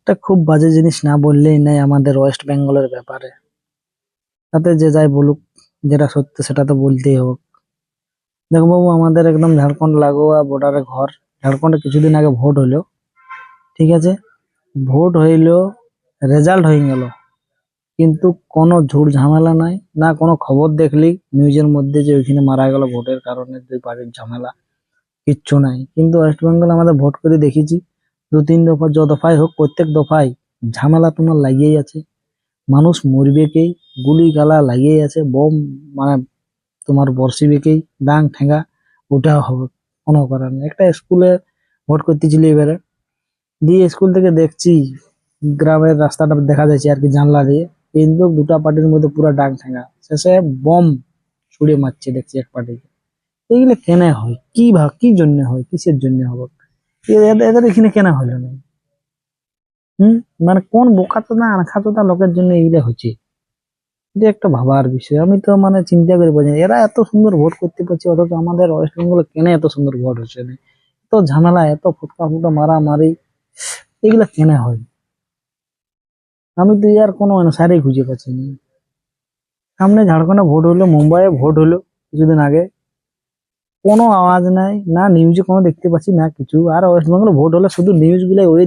একটা খুব বাজে জিনিস না বললেই নাই আমাদের ওয়েস্ট বেঙ্গলের ব্যাপারে। তাতে যে যাই বলুক, যেটা সত্য সেটা তো বলতেই হোক। দেখো বাবু, আমাদের একদম ঝাড়খণ্ড লাগোয়া বর্ডারে ঘর। ঝাড়খণ্ডে কিছুদিন আগে ভোট হইলো, ঠিক আছে? ভোট হইলো, রেজাল্ট হয়ে গেল, কিন্তু কোনো ঝুট ঝামেলা নাই, না কোনো খবর দেখলি নিউজের মধ্যে যে ওইখানে মারা গেল ভোটের কারণে, দুই পার্টির ঝামেলা, কিচ্ছু নাই। কিন্তু ওয়েস্ট বেঙ্গল আমাদের ভোট করে দেখেছি, দু তিন দফা, যে দফায় হোক, প্রত্যেক দফায় ঝামেলা তোমার লাগিয়েই আছে। মানুষ মরবে কে, গুলি গালা লাগিয়েই আছে, বোম মানে তোমার বর্ষিবে কে, ডাং ঠেঙ্গা, ওটাও হবে। কোনো করার নেই। একটা স্কুলে ভোট করতেছিল এবারে, দিয়ে স্কুল থেকে দেখছি গ্রামের রাস্তাটা দেখা যাচ্ছে আর কি জানলা দিয়ে, কিন্তু দুটা পার্টির মধ্যে পুরো ডাং ঠেঙ্গা, শেষে বম ছুড়ে মারছে দেখছি এক পার্টিকে। এগুলো কেন হয়? কি জন্য হয়? কিসের জন্য হবে? এদের এখানে কেন হলো না? হম, মানে কোন বোকাচোদা আনখাচোদা লোকের জন্য এইগুলা হচ্ছে? এটা একটা ভাবার বিষয়। আমি তো মানে চিন্তা করে বোঝাই, এরা এত সুন্দর ভোট করতে পারছে, অথচ আমাদের ওয়েস্ট বেঙ্গলে কেন এত সুন্দর ভোট হচ্ছে না? এত ঝামেলা, এত ফুটকা ফুটা মারামারি, এগুলা কেন হয়? আমি তো ইয়ার কোনো অ্যান্সারই খুঁজে পাচ্ছি না। সামনে ঝাড়খণ্ডে ভোট হলো, মুম্বাইয়ে ভোট হলো কিছুদিন আগে, কোনো আওয়াজ নাই, না নিউজে কোনো দেখতে পাচ্ছি না কিছু। আর ওয়েস্ট বেঙ্গলে ভোট হলে শুধু নিউজ গুলো ওই